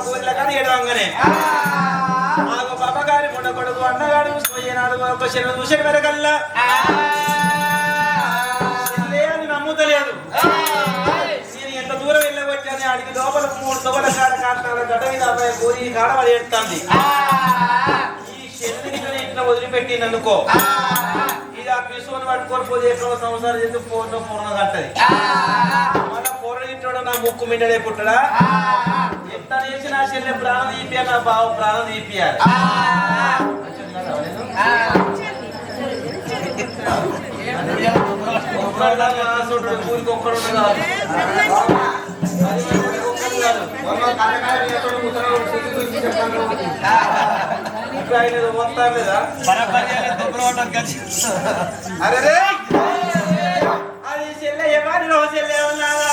గోళ్ళ కానీ ఏడవంగానే మాకు బాబాగారి ముండ కొడుకు అన్నగాడు పోయినాడు ఒక శరీరం చూసిన వెనకల్లా అని నమ్ముతలేదు. నేను ఎంత దూరం వెళ్ళవచ్చాను ఆడికి లోపల 3 తొగల కాడ కాంటాల గడ్డ మీద అబ్బాయి కోరి కాడవాడు ఏడుతుంది. ఈ శరీరం ఇట్లా వదిలిపెట్టిందనుకో ఇది ఆ పిసుని పట్టుకొని పోతే ఎక్కడో సంవత్సరాలు చేసి పూర్ణ కట్టది. మళ్ళా పూర్ణ తిట్టాడు నా ముక్కు మిండడే పుట్టడా ఎంత చేసి నా చెల్లె ప్రాణం తీపియాలి నా బావ ప్రాణం తీపియాలి. ఊరికి ఒక్కడు కాదు మొత్తం లేదా అరే అది చెల్లె ఎవరిలో చెల్లె ఉన్నారా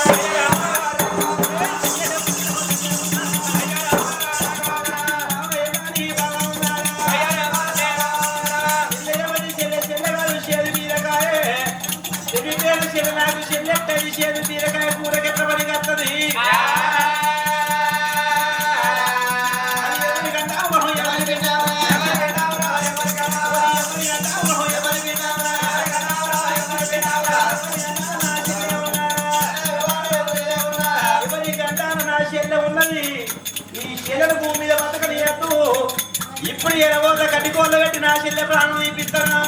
నాకు చెల్లెట్టది చేదు బీరకాయ కూరకెట్ల పని కత్తది. నా చెల్లె ఉన్నది ఈ చెల్లెలు భూమి మీద బతకనియద్దు. ఇప్పుడు ఎడవోళ్ళ కట్టికోళ్ళ కట్టి నా చెల్లె ప్రాణం తీపిస్తాను.